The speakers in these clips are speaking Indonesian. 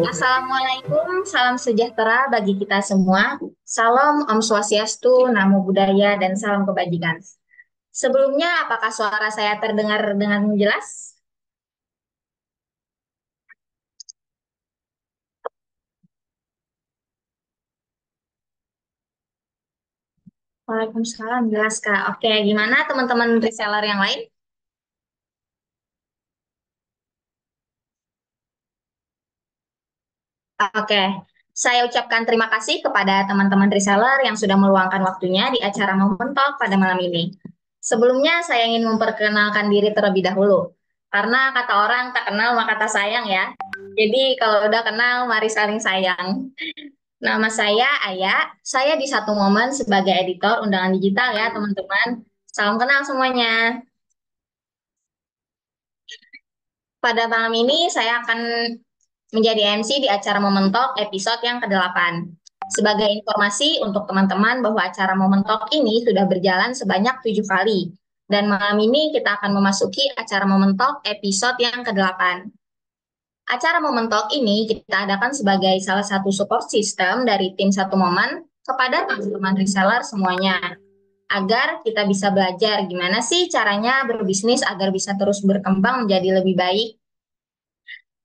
Assalamualaikum, salam sejahtera bagi kita semua. Salam Om Swastiastu, Namo Buddhaya, dan salam kebajikan. Sebelumnya, apakah suara saya terdengar dengan jelas? Waalaikumsalam, jelas Kak. Oke, gimana teman-teman reseller yang lain? Oke, saya ucapkan terima kasih kepada teman-teman reseller yang sudah meluangkan waktunya di acara Momen Talk pada malam ini. Sebelumnya, saya ingin memperkenalkan diri terlebih dahulu. Karena kata orang tak kenal maka tak sayang ya. Jadi kalau udah kenal, mari saling sayang. Nama saya Aya, saya di Satu Momen sebagai editor undangan digital ya teman-teman. Salam kenal semuanya. Pada malam ini saya akan menjadi MC di acara Momen Talk episode yang ke-8. Sebagai informasi untuk teman-teman bahwa acara Momen Talk ini sudah berjalan sebanyak 7 kali. Dan malam ini kita akan memasuki acara Momen Talk episode yang ke-8. Acara Momen Talk ini kita adakan sebagai salah satu support system dari tim Satu Momen kepada teman-teman reseller semuanya. Agar kita bisa belajar gimana sih caranya berbisnis agar bisa terus berkembang menjadi lebih baik.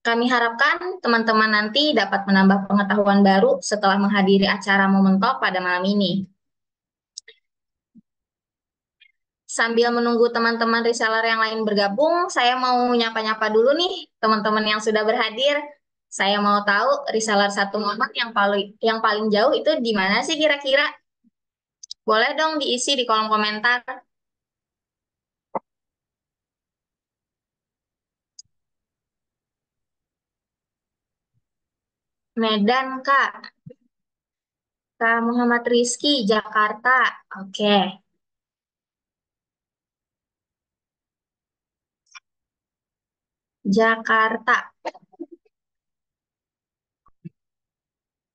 Kami harapkan teman-teman nanti dapat menambah pengetahuan baru setelah menghadiri acara Momen Talk pada malam ini. Sambil menunggu teman-teman reseller yang lain bergabung, saya mau nyapa-nyapa dulu nih teman-teman yang sudah berhadir. Saya mau tahu reseller Satu Momen yang paling jauh itu di mana sih kira-kira? Boleh dong diisi di kolom komentar. Medan, Kak. Kak Muhammad Rizky, Jakarta. Oke, Jakarta.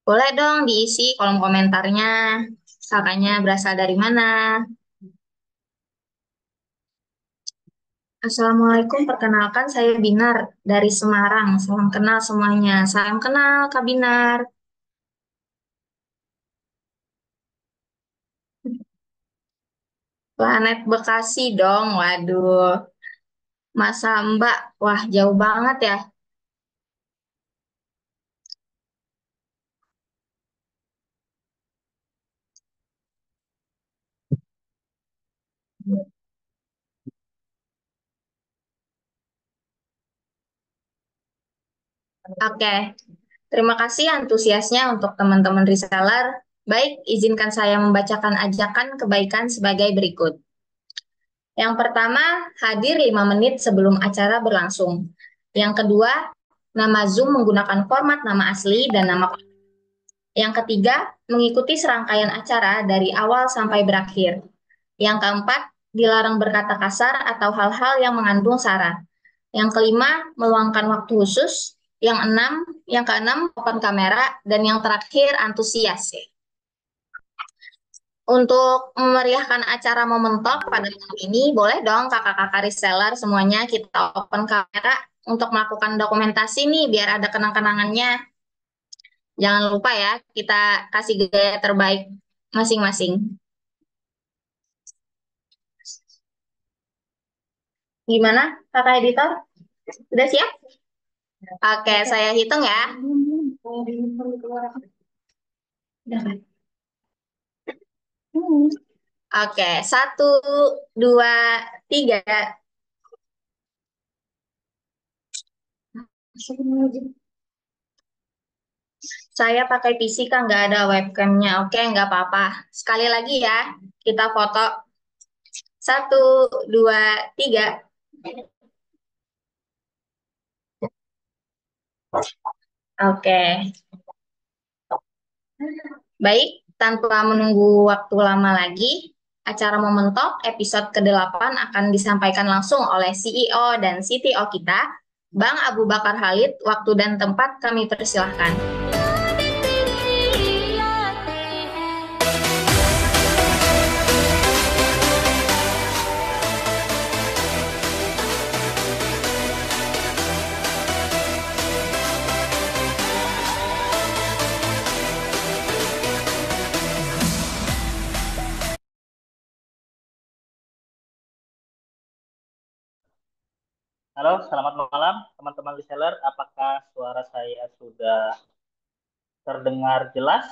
Boleh dong diisi kolom komentarnya. Kakaknya berasal dari mana? Assalamualaikum, perkenalkan saya Binar dari Semarang. Salam kenal semuanya. Salam kenal, Kak Binar. Planet Bekasi dong, waduh. Masa Mbak, wah jauh banget ya. Oke, terima kasih antusiasnya untuk teman-teman reseller. Baik, izinkan saya membacakan ajakan kebaikan sebagai berikut. Yang pertama, hadir 5 menit sebelum acara berlangsung. Yang kedua, nama Zoom menggunakan format nama asli dan nama. Yang ketiga, mengikuti serangkaian acara dari awal sampai berakhir. Yang keempat, dilarang berkata kasar atau hal-hal yang mengandung sara. Yang kelima, meluangkan waktu khusus. Yang keenam, open kamera. Dan yang terakhir, antusias. Untuk memeriahkan acara Momen Talk pada malam ini, boleh dong kakak-kakak reseller semuanya kita open kamera untuk melakukan dokumentasi nih biar ada kenang-kenangannya. Jangan lupa ya, kita kasih gaya terbaik masing-masing. Gimana, kakak editor? Sudah siap? Oke, saya hitung ya. Oke, 1, 2, 3. Saya pakai PC kan nggak ada webcamnya. Oke, nggak apa-apa. Sekali lagi ya, kita foto. 1, 2, 3. Oke, baik. Tanpa menunggu waktu lama lagi, acara Momen Talk episode ke-8 akan disampaikan langsung oleh CEO dan CTO kita, Bang Abu Bakar Halid. Waktu dan tempat kami persilahkan. Halo, selamat malam teman-teman reseller. Apakah suara saya sudah terdengar jelas?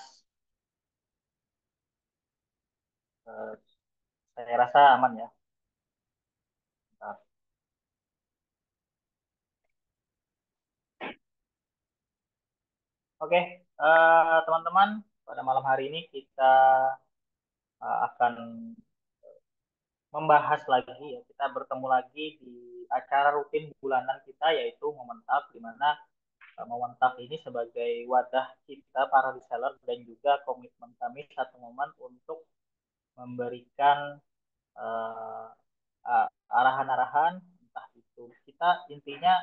Eh, saya rasa aman ya. Bentar. Oke, teman-teman, pada malam hari ini kita akan membahas lagi ya. Kita bertemu lagi di acara rutin bulanan kita yaitu Momen Talk, di mana Momen Talk ini sebagai wadah kita para reseller dan juga komitmen kami satu momen untuk memberikan eh, arahan-arahan, entah itu kita intinya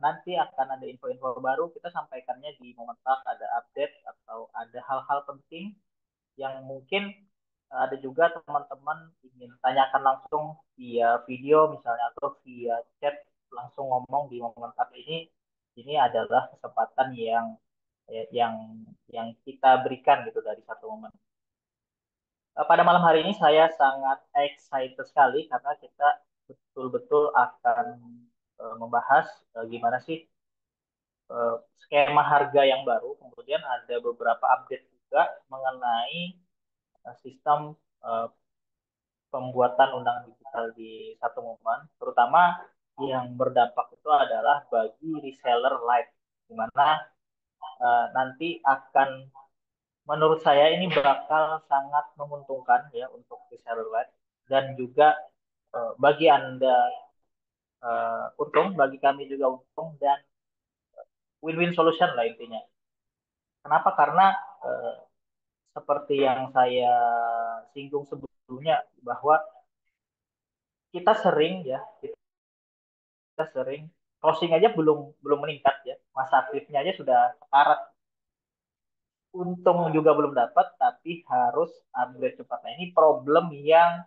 nanti akan ada info-info baru kita sampaikannya di Momen Talk, ada update atau ada hal-hal penting yang mungkin ada juga teman-teman ingin tanyakan langsung via video misalnya atau via chat, langsung ngomong di Momen Talk ini adalah kesempatan yang yang kita berikan gitu dari satu momen. Pada malam hari ini saya sangat excited sekali karena kita betul-betul akan membahas gimana sih skema harga yang baru. Kemudian ada beberapa update juga mengenai sistem eh, pembuatan undangan digital di satu momen, terutama yang berdampak itu adalah bagi reseller live, di mana nanti akan menurut saya ini bakal sangat menguntungkan ya untuk reseller live dan juga bagi Anda untung, bagi kami juga untung dan win-win solution lah intinya. Kenapa? Karena eh, seperti yang saya singgung sebelumnya bahwa kita sering ya, kita sering closing aja belum belum meningkat ya, masa aktifnya aja sudah sekarat. Untung juga belum dapat, tapi harus upgrade cepat. Nah, ini problem yang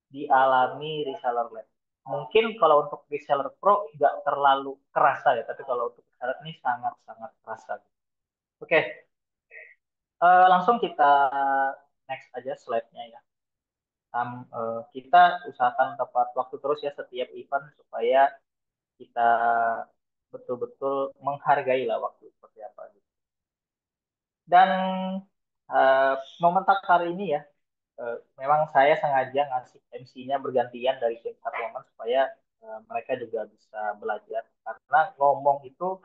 dialami reseller lab. Mungkin kalau untuk reseller pro nggak terlalu kerasa ya, tapi kalau untuk reseller ini sangat-sangat kerasa. Oke, langsung kita next aja slide-nya ya. Kita usahakan tepat waktu terus ya setiap event supaya kita betul-betul menghargai lah waktu seperti apa gitu. Dan uh, momen tak hari ini ya, memang saya sengaja ngasih MC-nya bergantian dari tim satu momen supaya mereka juga bisa belajar karena ngomong itu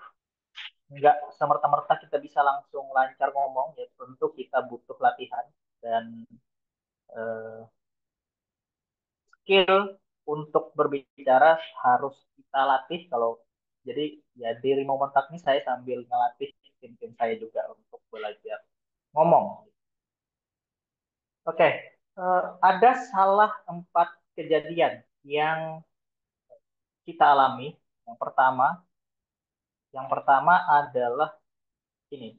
nggak semerta-merta kita bisa langsung lancar ngomong ya, tentu kita butuh latihan dan uh, skill untuk berbicara harus kita latih. Kalau jadi ya di momen tak ini saya sambil ngelatih tim-tim saya juga untuk belajar ngomong. Oke, ada salah 4 kejadian yang kita alami. Yang pertama, yang pertama adalah ini,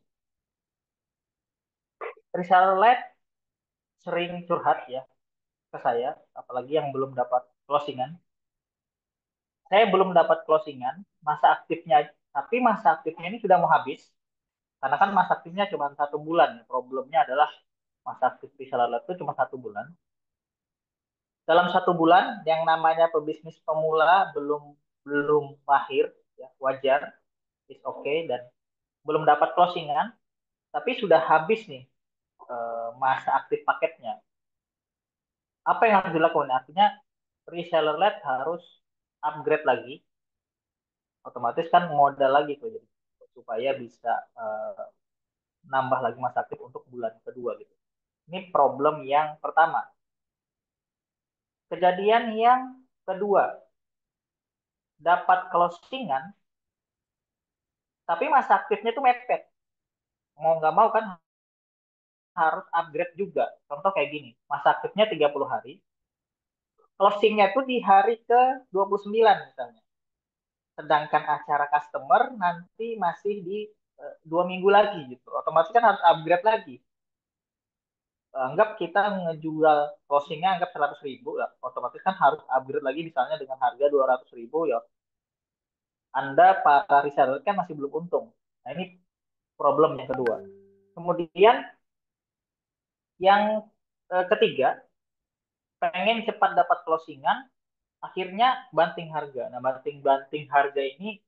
reseller lab sering curhat ya ke saya, apalagi yang belum dapat closingan. Saya belum dapat closingan, masa aktifnya, tapi masa aktifnya ini sudah mau habis, karena kan masa aktifnya cuma 1 bulan. Problemnya adalah masa aktif reseller lab itu cuma 1 bulan. Dalam 1 bulan, yang namanya pebisnis pemula belum belum mahir, ya, wajar, is okay, dan belum dapat closingan, tapi sudah habis nih masa aktif paketnya. Apa yang harus dilakukan? Artinya reseller led harus upgrade lagi, otomatis kan modal lagi tuh, jadi supaya bisa nambah lagi masa aktif untuk bulan kedua gitu. Ini problem yang pertama. Kejadian yang kedua, dapat closingan, tapi masa aktifnya itu mepet. Mau nggak mau kan harus upgrade juga. Contoh kayak gini, masa aktifnya 30 hari, closingnya itu di hari ke 29 misalnya. Sedangkan acara customer nanti masih di 2 minggu lagi gitu. Otomatis kan harus upgrade lagi. Anggap kita ngejual closingnya anggap 100.000, ya. Otomatis kan harus upgrade lagi misalnya dengan harga 200.000 ya. Anda para reseller kan masih belum untung. Nah ini problem yang kedua. Kemudian yang ketiga, pengen cepat dapat closingan, akhirnya banting harga. Nah, banting harga ini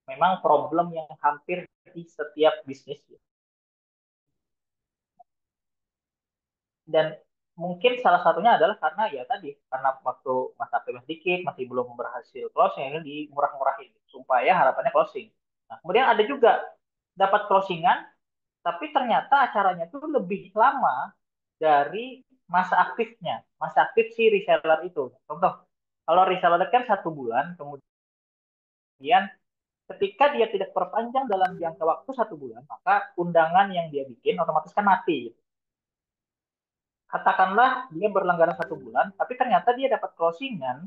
memang problem yang hampir di setiap bisnis ya. Dan mungkin salah satunya adalah karena ya tadi karena waktu masa aktifnya sedikit masih belum berhasil closing ini dimurah-murahin supaya harapannya closing. Nah, kemudian ada juga dapat closingan tapi ternyata acaranya tuh lebih lama dari masa aktif si reseller itu. Contoh, kalau reseller kan 1 bulan, kemudian ketika dia tidak perpanjang dalam jangka waktu 1 bulan, maka undangan yang dia bikin otomatis kan mati. Katakanlah dia berlangganan 1 bulan, tapi ternyata dia dapat closingan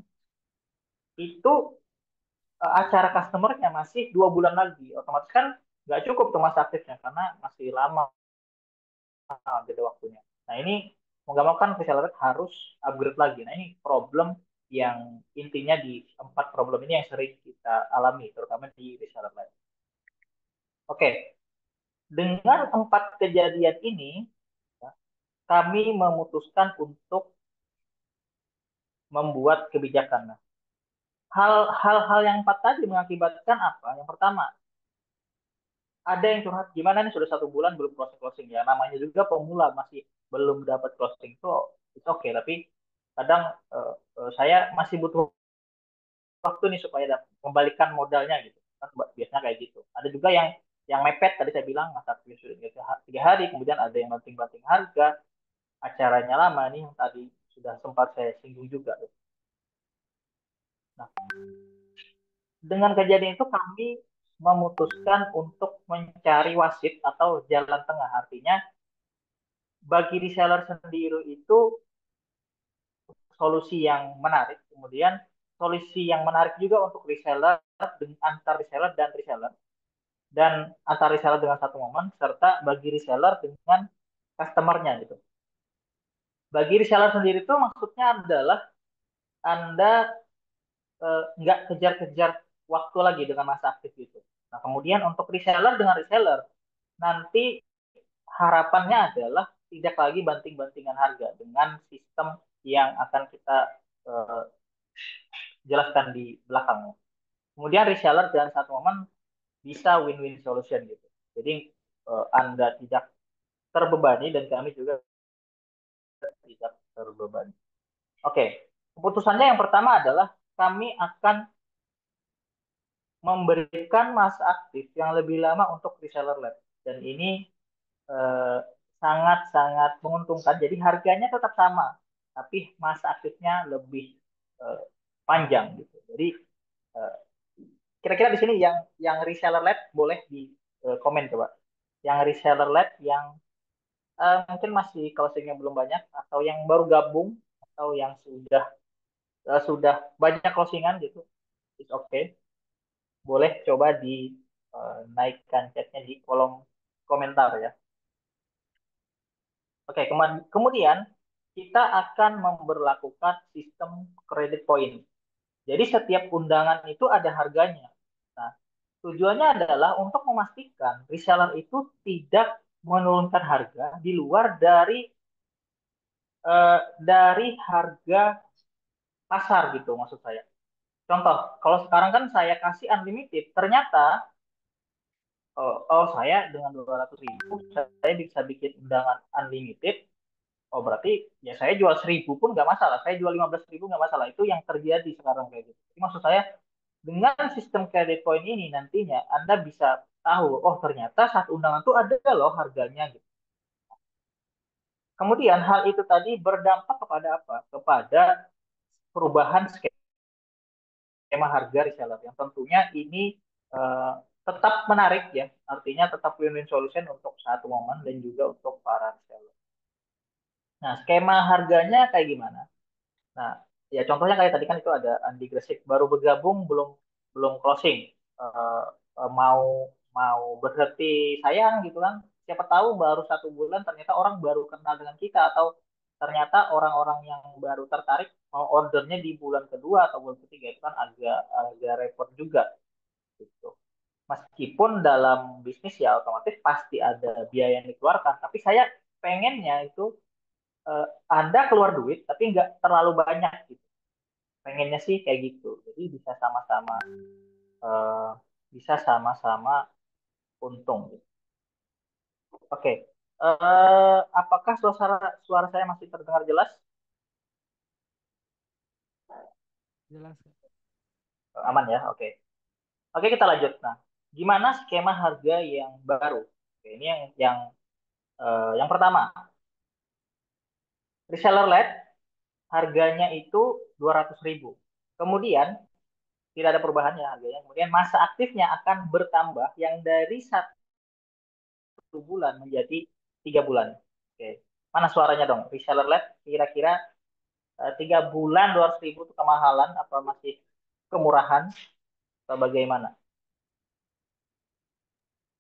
itu acara customernya masih 2 bulan lagi, otomatis kan nggak cukup tuh masa aktifnya karena masih lama gitu waktunya. Nah ini mau nggak mau kan reseller harus upgrade lagi. Nah ini problem yang intinya di 4 problem ini yang sering kita alami, terutama di reseller lain. Oke, dengan 4 kejadian ini, ya, kami memutuskan untuk membuat kebijakan. Nah, hal-hal yang 4 tadi mengakibatkan apa? Yang pertama, ada yang curhat gimana nih sudah 1 bulan belum closing closing ya. Namanya juga pemula masih belum dapat closing itu it's okay. Tapi kadang saya masih butuh waktu nih supaya kembalikan modalnya gitu. Kan biasanya kayak gitu. Ada juga yang mepet tadi saya bilang masa aktif sudah 3 hari, kemudian ada yang banting-banting harga, acaranya lama nih yang tadi sudah sempat saya singgung juga. Nah, dengan kejadian itu kami memutuskan untuk mencari wasit atau jalan tengah. Artinya bagi reseller sendiri itu solusi yang menarik. Kemudian solusi yang menarik juga untuk reseller antar reseller dan reseller dan antar reseller dengan satu momen serta bagi reseller dengan customernya gitu. Bagi reseller sendiri itu maksudnya adalah Anda nggak kejar-kejar waktu lagi dengan masa aktif itu. Nah, kemudian untuk reseller dengan reseller nanti harapannya adalah tidak lagi banting-bantingan harga dengan sistem yang akan kita uh, jelaskan di belakangnya. Kemudian reseller dan satu momen bisa win-win solution gitu. Jadi Anda tidak terbebani dan kami juga tidak terbebani. Oke, keputusannya yang pertama adalah kami akan memberikan masa aktif yang lebih lama untuk reseller lab. Dan ini eh, sangat-sangat menguntungkan. Jadi harganya tetap sama, tapi masa aktifnya lebih eh, panjang gitu. Jadi eh, kira-kira di sini yang reseller lab boleh di komen coba. Yang reseller lab yang mungkin masih closingnya belum banyak atau yang baru gabung atau yang sudah banyak closingan gitu, it's okay. Boleh coba dinaikkan chatnya di kolom komentar ya. Oke, kemudian kita akan memberlakukan sistem kredit point. Jadi setiap undangan itu ada harganya. Nah, tujuannya adalah untuk memastikan reseller itu tidak menurunkan harga di luar dari harga pasar gitu maksud saya. Contoh, kalau sekarang kan saya kasih unlimited, ternyata oh saya dengan 200.000 saya bisa bikin undangan unlimited. Oh berarti ya saya jual 1.000 pun nggak masalah. Saya jual 15.000 nggak masalah. Itu yang terjadi sekarang kayak gitu. Jadi maksud saya dengan sistem credit point ini nantinya Anda bisa tahu, oh ternyata satu undangan itu ada loh harganya gitu. Kemudian hal itu tadi berdampak kepada apa? Kepada perubahan skema harga reseller yang tentunya ini eh, tetap menarik ya. Artinya tetap win-win solution untuk satu momen dan juga untuk para reseller. Nah, skema harganya kayak gimana? Nah, ya contohnya kayak tadi kan itu ada Andi Gresik baru bergabung belum belum closing. Eh, mau mau berhenti sayang gitu kan. Siapa tahu baru 1 bulan ternyata orang baru kenal dengan kita atau ternyata orang-orang yang baru tertarik mau ordernya di bulan kedua atau bulan ketiga itu kan agak agak repot juga gitu. Meskipun dalam bisnis ya otomatis pasti ada biaya yang dikeluarkan, tapi saya pengennya itu Anda keluar duit tapi nggak terlalu banyak gitu. pengennya sih kayak gitu. Jadi eh, bisa sama-sama untung. Gitu. Oke. Apakah suara suara saya masih terdengar jelas? Jelas, Kak. Aman ya? Oke. Oke, kita lanjut. Nah, gimana skema harga yang baru? Oke, ini yang pertama, reseller led harganya itu 200.000. Kemudian tidak ada perubahan ya harganya. Kemudian masa aktifnya akan bertambah yang dari 1 bulan menjadi 3 bulan. Oke, mana suaranya dong? Reseller led kira-kira 3 bulan 200.000 itu kemahalan apa masih kemurahan atau bagaimana?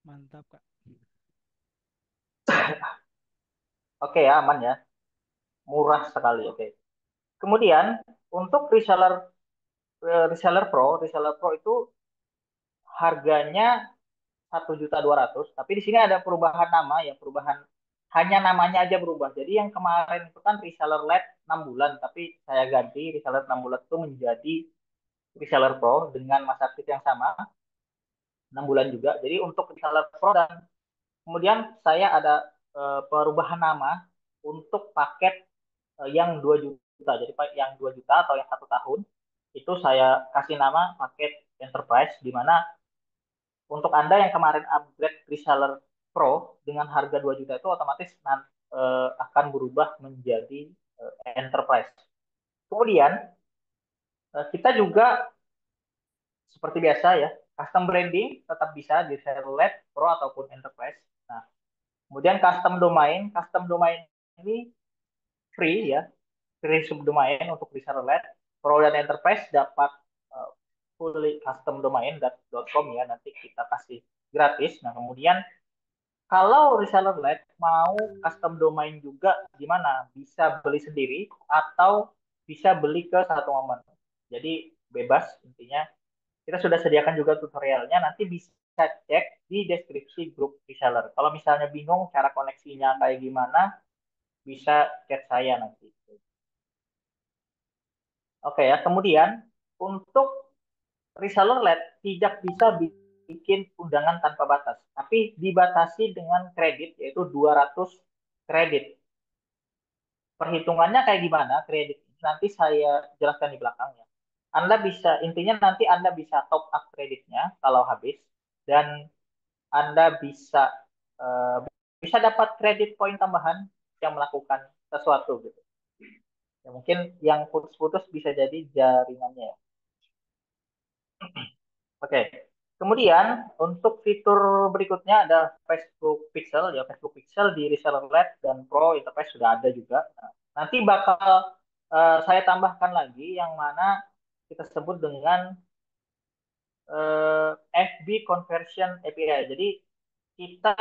Mantap, Kak. Oke ya, aman ya, murah sekali. Oke. Kemudian untuk reseller pro itu harganya 1.200.000, tapi di sini ada perubahan nama ya, perubahan hanya namanya aja berubah. Jadi yang kemarin itu kan reseller led 6 bulan, tapi saya ganti reseller 6 bulan itu menjadi reseller pro dengan masa aktif yang sama 6 bulan juga. Jadi untuk reseller pro dan kemudian saya ada perubahan nama untuk paket yang 2 juta. Jadi yang 2 juta atau yang 1 tahun itu saya kasih nama paket enterprise, di mana untuk Anda yang kemarin upgrade reseller pro dengan harga 2 juta itu otomatis akan berubah menjadi enterprise. Kemudian kita juga seperti biasa ya, custom branding tetap bisa di reseller led pro ataupun enterprise. Nah, kemudian custom domain ini free ya, free subdomain untuk reseller led pro dan enterprise dapat uh, fully custom domain.com ya, nanti kita kasih gratis. Nah, kemudian kalau reseller led mau custom domain juga gimana? Bisa beli sendiri atau bisa beli ke satu momen. Jadi bebas intinya. Kita sudah sediakan juga tutorialnya. Nanti bisa cek di deskripsi grup reseller. Kalau misalnya bingung cara koneksinya kayak gimana, bisa chat saya nanti. Oke ya. Kemudian untuk reseller led tidak bisa bikin undangan tanpa batas, tapi dibatasi dengan kredit yaitu 200 kredit. Perhitungannya kayak gimana kredit ini? Nanti saya jelaskan di belakangnya. Anda bisa, intinya nanti Anda bisa top up kreditnya kalau habis, dan Anda eh, bisa dapat kredit poin tambahan yang melakukan sesuatu gitu. Ya, mungkin yang putus-putus bisa jadi jaringannya ya. Oke. Kemudian untuk fitur berikutnya ada Facebook Pixel ya, Facebook Pixel di reseller led dan Pro Enterprise sudah ada juga. Nah, nanti bakal saya tambahkan lagi yang mana kita sebut dengan FB Conversion API. Jadi kita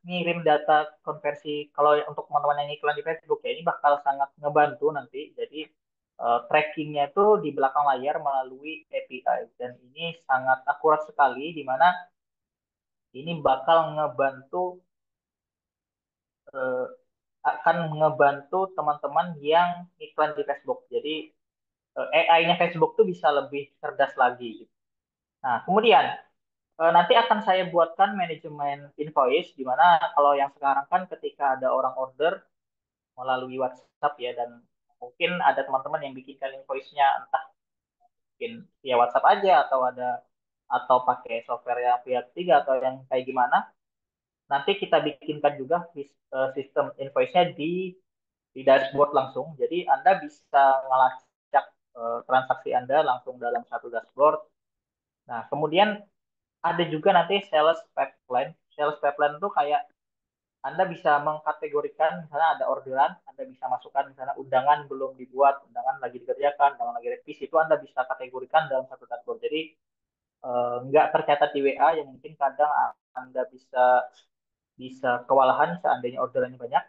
ngirim data konversi kalau untuk teman-teman yang iklan di Facebook ya, ini bakal sangat ngebantu nanti. Jadi trackingnya itu di belakang layar melalui API dan ini sangat akurat sekali di mana ini bakal eh, akan ngebantu teman-teman yang iklan di Facebook. Jadi AI-nya Facebook tuh bisa lebih cerdas lagi. Gitu. Nah, kemudian nanti akan saya buatkan manajemen invoice di mana kalau yang sekarang kan ketika ada orang order melalui WhatsApp ya, dan mungkin ada teman-teman yang bikinkan invoice-nya entah mungkin via WhatsApp aja atau pakai software ya pihak ketiga atau yang kayak gimana. Nanti kita bikinkan juga sistem invoice-nya di dashboard langsung. Jadi Anda bisa ngelacak transaksi Anda langsung dalam satu dashboard. Nah, kemudian ada juga nanti sales pipeline. Sales pipeline itu kayak Anda bisa mengkategorikan, misalnya ada orderan, Anda bisa masukkan misalnya undangan belum dibuat, undangan lagi dikerjakan, undangan lagi revisi, itu Anda bisa kategorikan dalam satu dashboard. Jadi nggak tercatat di WA yang mungkin kadang Anda bisa bisa kewalahan seandainya orderannya banyak.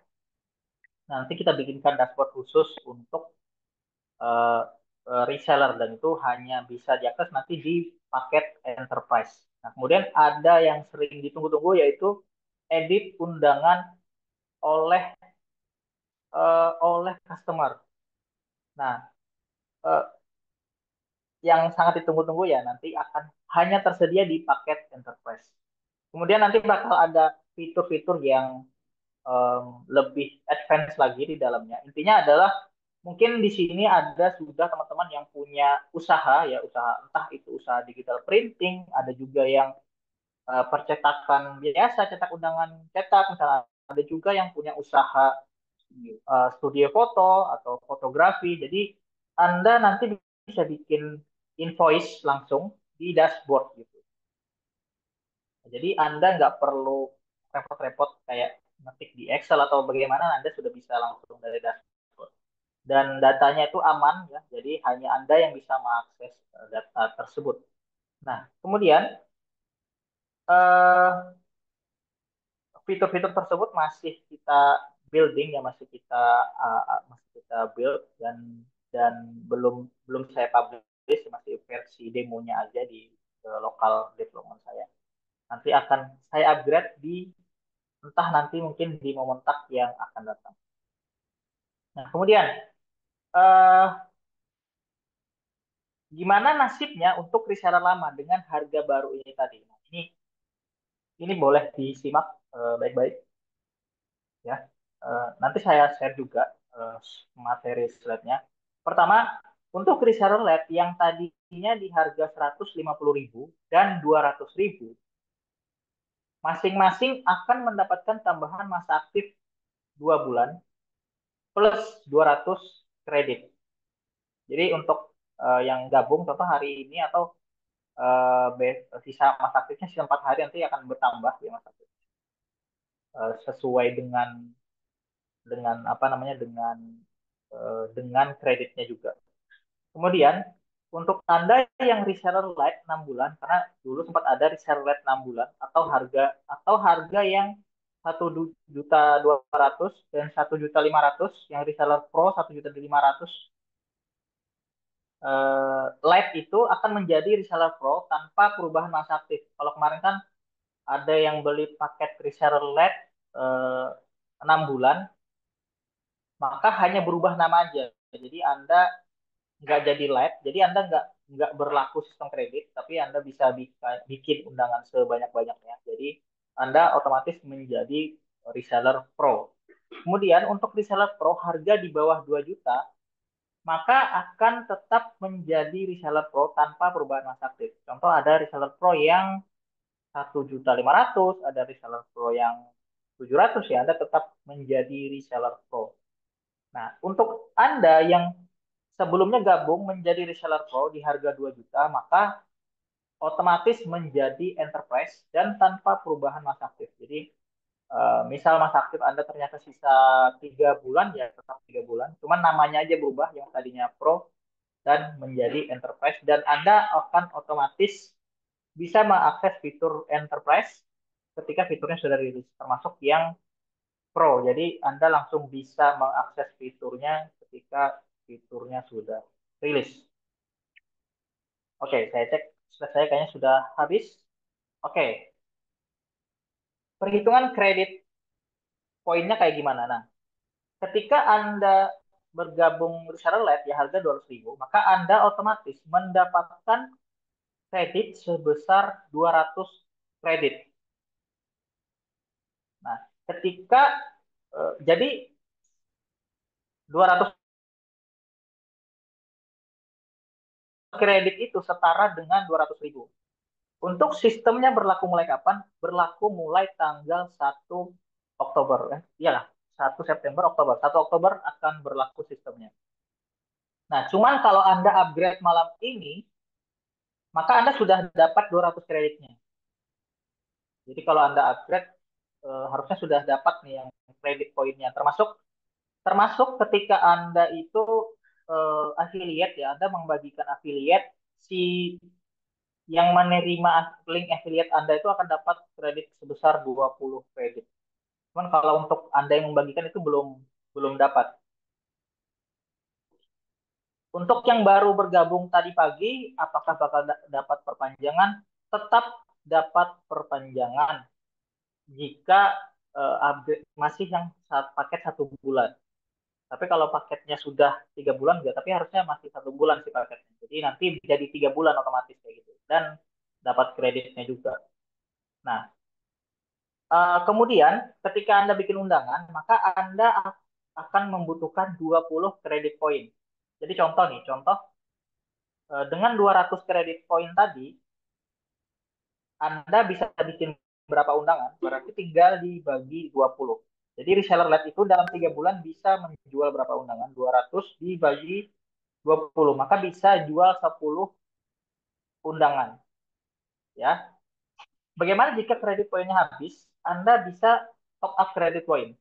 Nanti kita bikinkan dashboard khusus untuk eh, reseller dan itu hanya bisa diakses nanti di paket enterprise. Nah, kemudian ada yang sering ditunggu-tunggu yaitu edit undangan oleh oleh customer. Nah, eh, yang sangat ditunggu-tunggu ya nanti akan hanya tersedia di paket enterprise. Kemudian nanti bakal ada fitur-fitur yang lebih advance lagi di dalamnya. Intinya adalah mungkin di sini ada sudah teman-teman yang punya usaha ya, usaha entah itu usaha digital printing, ada juga yang percetakan biasa, cetak undangan cetak, misalnya ada juga yang punya usaha studio foto atau fotografi. Jadi Anda nanti bisa bikin invoice langsung di dashboard gitu. Jadi Anda nggak perlu repot-repot kayak ngetik di Excel atau bagaimana, Anda sudah bisa langsung dari dashboard. Dan datanya itu aman ya, jadi hanya Anda yang bisa mengakses data tersebut. Nah, kemudian eh, fitur-fitur tersebut masih kita building ya, masih kita build dan belum belum saya publish, masih versi demonya aja di lokal development saya. Nanti akan saya upgrade di entah nanti mungkin di momen tak yang akan datang. Nah, kemudian eh, gimana nasibnya untuk reseller lama dengan harga baru ini tadi? Nah, ini boleh disimak baik-baik ya. Nanti saya share juga eh, materi slide-nya. Pertama, untuk reseller LED yang tadinya di harga 150.000 dan 200.000, masing-masing akan mendapatkan tambahan masa aktif 2 bulan plus 200 kredit. Jadi untuk yang gabung contoh hari ini atau sisa masa aktifnya sisa 4 hari nanti akan bertambah ya masa aktif. Sesuai dengan apa namanya dengan kreditnya juga. Kemudian untuk Anda yang reseller light 6 bulan, karena dulu sempat ada reseller light 6 bulan atau harga yang 1.200.000 dan 1.500.000, yang reseller pro 1.500.000, light itu akan menjadi reseller pro tanpa perubahan masa aktif. Kalau kemarin kan ada yang beli paket reseller light 6 bulan, maka hanya berubah nama aja. Jadi Anda nggak jadi live, jadi Anda nggak berlaku sistem kredit, tapi Anda bisa bikin undangan sebanyak-banyaknya. Jadi Anda otomatis menjadi reseller pro. Kemudian untuk reseller pro harga di bawah 2 juta, maka akan tetap menjadi reseller pro tanpa perubahan masa aktif. Contoh ada reseller pro yang 1.500.000, ada reseller pro yang 700 ya, Anda tetap menjadi reseller pro. Nah, untuk Anda yang sebelumnya gabung menjadi reseller pro di harga 2 juta, maka otomatis menjadi enterprise dan tanpa perubahan masa aktif. Jadi, misal masa aktif Anda ternyata sisa 3 bulan, ya tetap 3 bulan. Cuman namanya aja berubah, yang tadinya pro dan menjadi enterprise. Dan Anda akan otomatis bisa mengakses fitur enterprise ketika fiturnya sudah rilis, termasuk yang pro. Jadi Anda langsung bisa mengakses fiturnya ketika fiturnya sudah rilis. Oke, saya cek slide saya kayaknya sudah habis. Oke, perhitungan kredit poinnya kayak gimana? Nah, ketika Anda bergabung secara LED ya harga 200.000, maka Anda otomatis mendapatkan kredit sebesar 200 kredit. Nah, ketika jadi 200 kredit itu setara dengan 200.000. Untuk sistemnya berlaku mulai kapan? Berlaku mulai tanggal 1 Oktober. Iyalah, 1 September, Oktober. 1 Oktober akan berlaku sistemnya. Nah, cuman kalau Anda upgrade malam ini, maka Anda sudah dapat 200 kreditnya. Jadi kalau Anda upgrade, harusnya sudah dapat nih yang kredit poinnya. Termasuk termasuk ketika Anda itu affiliate ya, Anda membagikan affiliate, si yang menerima link affiliate Anda itu akan dapat kredit sebesar 20 kredit. Cuman kalau untuk Anda yang membagikan itu belum belum dapat. Untuk yang baru bergabung tadi pagi, apakah bakal dapat perpanjangan? Tetap dapat perpanjangan jika masih yang paket 1 bulan. Tapi kalau paketnya sudah 3 bulan, enggak, tapi harusnya masih 1 bulan sih paketnya. Jadi Jadi nanti jadi 3 bulan otomatis kayak gitu. Dan dapat kreditnya juga. Nah, kemudian ketika Anda bikin undangan, maka Anda akan membutuhkan 20 kredit poin. Jadi contoh nih, dengan 200 kredit poin tadi, Anda bisa bikin berapa undangan, berarti tinggal dibagi 20. Jadi reseller led itu dalam 3 bulan bisa menjual berapa undangan? 200 dibagi 20, maka bisa jual 10 undangan. Ya, bagaimana jika kredit poinnya habis? Anda bisa top up kredit poin.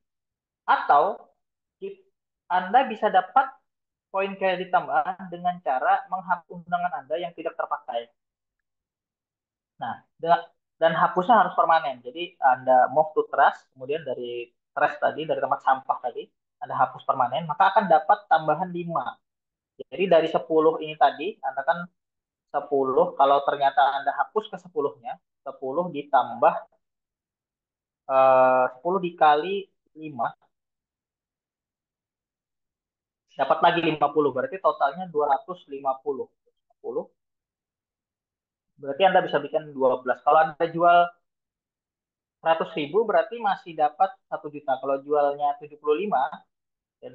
Atau Anda bisa dapat poin kredit tambahan dengan cara menghapus undangan Anda yang tidak terpakai. Nah, dan hapusnya harus permanen. Jadi Anda move to trash, kemudian dari trash tadi, dari tempat sampah tadi, Anda hapus permanen, maka akan dapat tambahan 5. Jadi dari 10 ini tadi, Anda kan 10, kalau ternyata Anda hapus ke 10-nya, 10 ditambah 10 dikali 5, dapat lagi 50. Berarti totalnya 250. 10, berarti Anda bisa bikin 12. Kalau Anda jual 100.000 berarti masih dapat 1 juta. Kalau jualnya 75, ya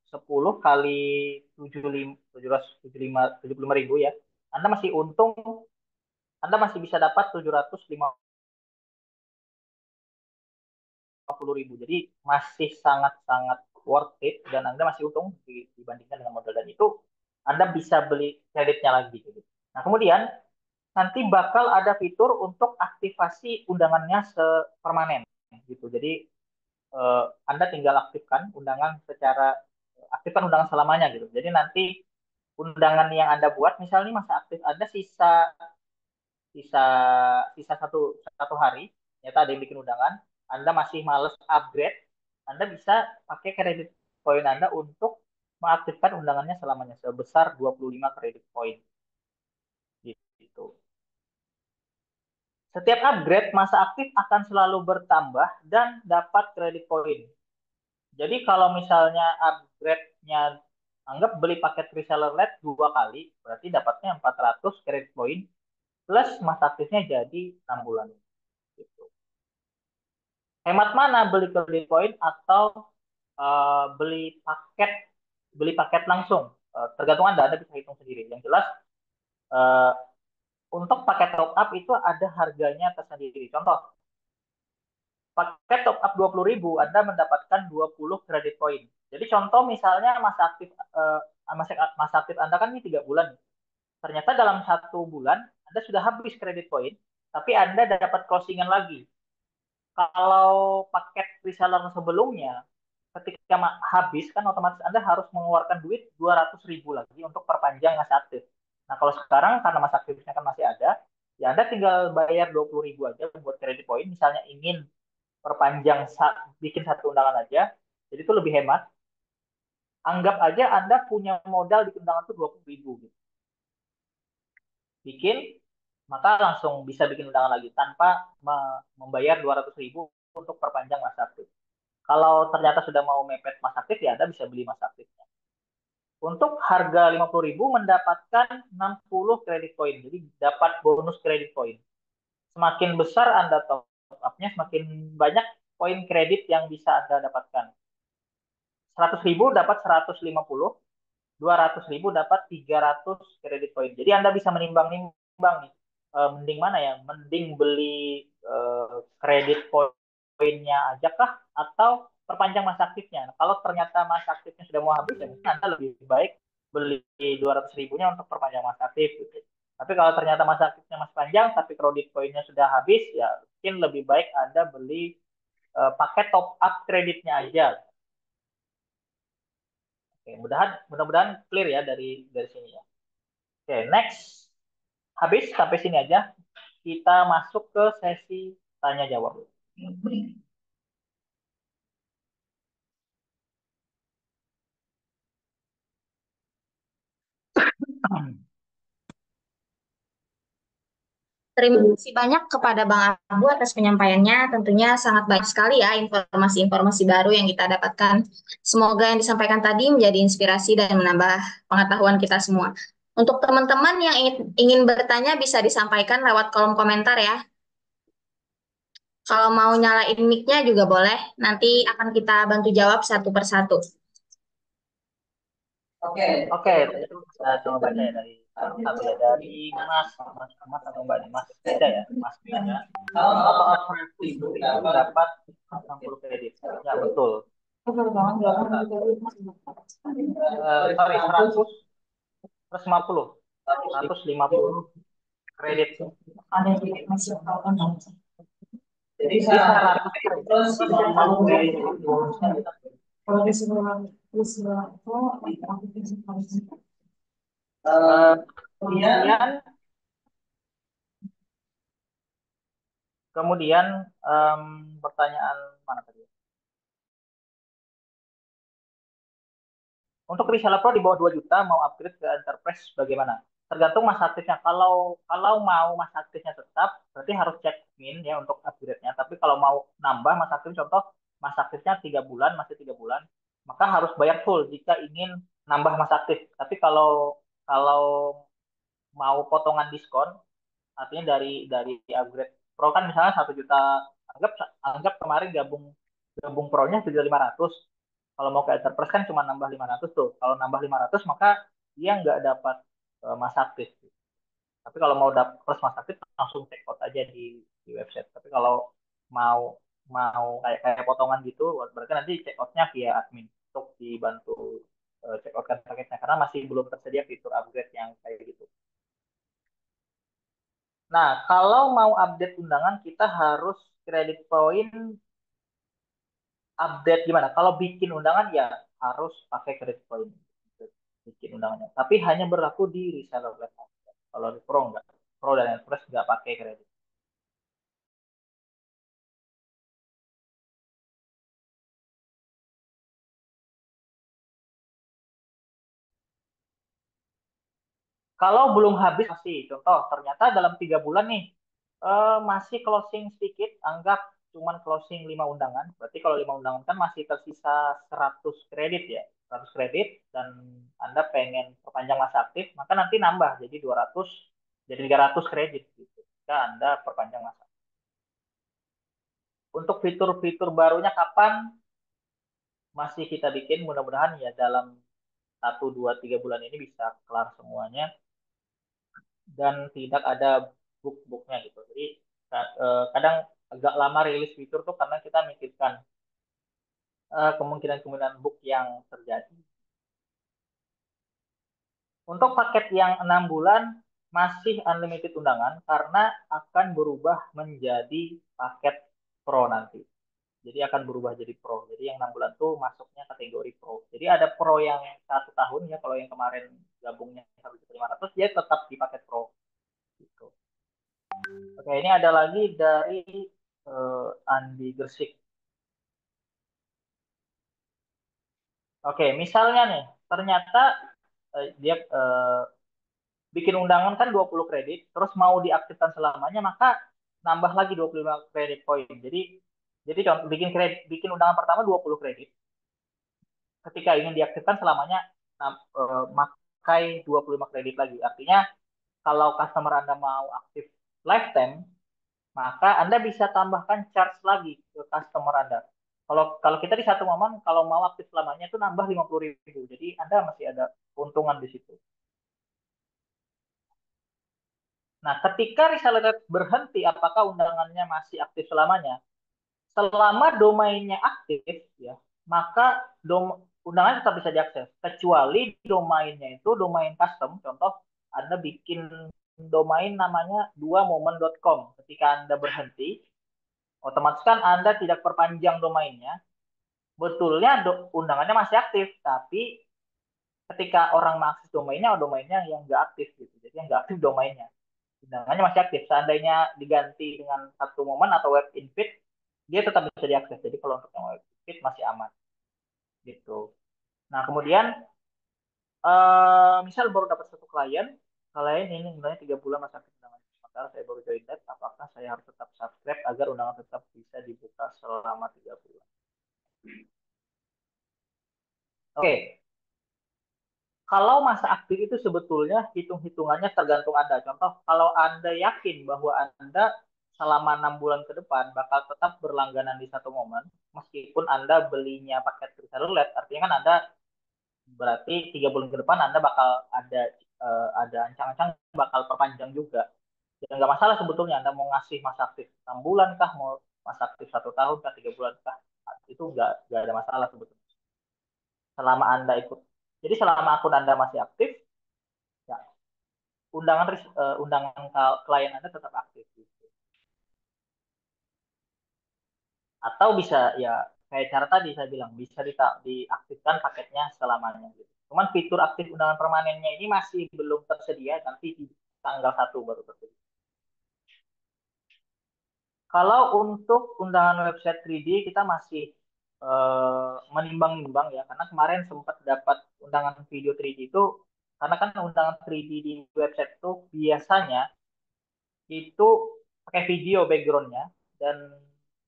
10 kali 75 ribu ya. Anda masih untung, Anda masih bisa dapat 750.000. Jadi masih sangat-sangat worth it dan Anda masih untung dibandingkan dengan modal, dan itu Anda bisa beli kreditnya lagi gitu. Nah, kemudian nanti bakal ada fitur untuk aktivasi undangannya sepermanen gitu. Jadi Anda tinggal aktifkan undangan selamanya gitu. Jadi nanti undangan yang Anda buat, misalnya masa aktif Anda sisa sisa sisa satu hari, ternyata ada yang bikin undangan, Anda masih males upgrade, Anda bisa pakai kredit poin Anda untuk mengaktifkan undangannya selamanya sebesar 25 kredit poin gitu. Setiap upgrade, masa aktif akan selalu bertambah dan dapat kredit poin. Jadi kalau misalnya upgrade-nya, anggap beli paket reseller LED 2 kali, berarti dapatnya 400 kredit poin plus masa aktifnya jadi 6 bulan. Gitu. Hemat mana, beli kredit poin atau beli paket langsung? Tergantung Anda bisa hitung sendiri. Yang jelas uh, untuk paket top up itu ada harganya tersendiri. Contoh, paket top up 20.000, Anda mendapatkan 20 kredit poin. Jadi contoh misalnya masa aktif Anda kan ini 3 bulan. Ternyata dalam 1 bulan Anda sudah habis kredit poin, tapi Anda dapat closingan lagi. Kalau paket reseller sebelumnya, ketika habis kan otomatis Anda harus mengeluarkan duit 200.000 lagi untuk perpanjang masa aktif. Nah, kalau sekarang karena masa aktifnya kan masih ada, ya Anda tinggal bayar 20.000 aja buat kredit poin. Misalnya ingin perpanjang bikin satu undangan aja, jadi itu lebih hemat. Anggap aja Anda punya modal di undangan itu 20.000 gitu. Bikin, maka langsung bisa bikin undangan lagi tanpa membayar 200.000 untuk perpanjang masa aktif. Kalau ternyata sudah mau mepet masa aktif, ya Anda bisa beli masa aktifnya. Untuk harga 50.000 mendapatkan 60 kredit poin. Jadi dapat bonus kredit poin. Semakin besar Anda top up-nya, semakin banyak poin kredit yang bisa Anda dapatkan. 100.000 dapat 150, 200.000 dapat 300 kredit poin. Jadi Anda bisa menimbang-nimbang nih, mending mana ya? Mending beli kredit poinnya aja kah atau perpanjang masa aktifnya? Nah, kalau ternyata masa aktifnya sudah mau habis, ya mungkin Anda lebih baik beli 200.000-nya untuk perpanjang masa aktif gitu. Tapi kalau ternyata masa aktifnya masih panjang tapi kredit poinnya sudah habis, ya mungkin lebih baik Anda beli paket top up kreditnya aja. Oke, mudah-mudahan clear ya dari sini ya. Oke, next. Habis sampai sini aja. Kita masuk ke sesi tanya jawab. Terima kasih banyak kepada Bang Abu atas penyampaiannya. Tentunya sangat banyak sekali ya informasi-informasi baru yang kita dapatkan. Semoga yang disampaikan tadi menjadi inspirasi dan menambah pengetahuan kita semua. Untuk teman-teman yang ingin bertanya bisa disampaikan lewat kolom komentar ya. Kalau mau nyalain mic-nya juga boleh. Nanti akan kita bantu jawab satu persatu. Oke, itu kita coba baca ya dari satu ya, dari Mas, Mas atau Mbak nih, Mas Ida ya, Mas Ida. Top up 100.000 dapat 60 kredit. Ya betul. Sorry, 150 kredit. Jadi 100 kredit plus 50.000 bonusnya kita. Kemudian kemudian pertanyaan mana tadi? Untuk reseller Pro di bawah 2 juta mau upgrade ke Enterprise bagaimana? Tergantung masa aktifnya. Kalau mau masa aktifnya tetap, berarti harus cek min ya untuk upgrade-nya. Tapi kalau mau nambah masa aktif, contoh masa aktifnya 3 bulan, masih 3 bulan, maka harus bayar full jika ingin nambah masa aktif. Tapi kalau mau potongan diskon, artinya dari upgrade Pro kan misalnya 1 juta, anggap anggap kemarin gabung gabung Pro-nya 7.500. Kalau mau ke Enterprise kan cuma nambah 500 tuh. Kalau nambah 500 maka dia nggak dapat masa aktif. Tapi kalau mau dapat plus masa aktif langsung check out aja di website. Tapi kalau mau mau kayak potongan gitu, berarti nanti check outnya via admin untuk dibantu check out kan paketnya karena masih belum tersedia fitur upgrade yang kayak gitu. Nah, kalau mau update undangan kita harus kredit poin update gimana? Kalau bikin undangan ya harus pakai kredit point bikin undangannya. Tapi hanya berlaku di reseller website. Kalau di Pro enggak. Pro dan Enterprise enggak pakai kredit. Kalau belum habis masih, contoh ternyata dalam 3 bulan nih masih closing sedikit, anggap cuman closing 5 undangan. Berarti kalau 5 undangan kan masih tersisa 100 kredit ya, 100 kredit dan Anda pengen perpanjang masa aktif, maka nanti nambah jadi 200, jadi 300 kredit gitu. Jika Anda perpanjang masa. Untuk fitur-fitur barunya kapan masih kita bikin, mudah-mudahan ya dalam 1, 2, 3 bulan ini bisa kelar semuanya dan tidak ada bug-bugnya gitu. Jadi kadang agak lama rilis fitur tuh karena kita mikirkan kemungkinan-kemungkinan bug yang terjadi. Untuk paket yang 6 bulan masih unlimited undangan karena akan berubah menjadi paket Pro nanti. Jadi akan berubah jadi Pro. Jadi yang 6 bulan tuh masuknya kategori Pro. Jadi ada Pro yang 1 tahun ya, kalau yang kemarin gabungnya 1.500 dia tetap di paket Pro. Gitu. Oke, ini ada lagi dari Andi Gersik. Oke, misalnya nih, ternyata dia bikin undangan kan 20 kredit, terus mau diaktifkan selamanya, maka nambah lagi 25 kredit poin. Jadi contoh bikin undangan pertama 20 kredit. Ketika ingin diaktifkan selamanya pakai 25 kredit lagi. Artinya kalau customer Anda mau aktif lifetime, maka Anda bisa tambahkan charge lagi ke customer Anda. Kalau kita di satu momen kalau mau aktif selamanya itu nambah 50.000. Jadi Anda masih ada keuntungan di situ. Nah, ketika reseller berhenti, apakah undangannya masih aktif selamanya? Selama domainnya aktif, ya, maka undangan tetap bisa diakses. Kecuali domainnya itu domain custom. Contoh, Anda bikin domain namanya 2momen.com. Ketika Anda berhenti, otomatis kan Anda tidak perpanjang domainnya. Betulnya undangannya masih aktif, tapi ketika orang mengakses domainnya yang nggak aktif gitu. Jadi yang nggak aktif domainnya. Undangannya masih aktif. Seandainya diganti dengan 1 momen atau web invite, dia tetap bisa diakses. Jadi kalau untuk yang web invite masih aman gitu. Nah kemudian misal baru dapat satu klien ini nilainya 3 bulan masa aktif undangan. sebentar, saya baru join that. Apakah saya harus tetap subscribe agar undangan tetap bisa dibuka selama 3 bulan? Oke, kalau masa aktif itu sebetulnya hitung-hitungannya tergantung Anda. Contoh, kalau Anda yakin bahwa Anda selama 6 bulan ke depan bakal tetap berlangganan di satu momen, meskipun Anda belinya paket reseller LED, artinya kan Anda berarti 3 bulan ke depan Anda bakal ada ancang-ancang bakal perpanjang juga. Ya nggak masalah sebetulnya Anda mau ngasih masa aktif 6 bulan kah, mau masa aktif 1 tahun kah, 3 bulan kah, itu nggak ada masalah sebetulnya. Selama Anda ikut. Jadi selama akun Anda masih aktif, ya undangan klien Anda tetap aktif gitu. Atau bisa ya kayak cara tadi saya bilang bisa diaktifkan paketnya selamanya gitu. Cuman fitur aktif undangan permanennya ini masih belum tersedia, nanti di tanggal 1 baru tersedia. Kalau untuk undangan website 3D kita masih menimbang-nimbang ya, karena kemarin sempat dapat undangan video 3D itu, karena kan undangan 3D di website itu biasanya itu pakai video backgroundnya, dan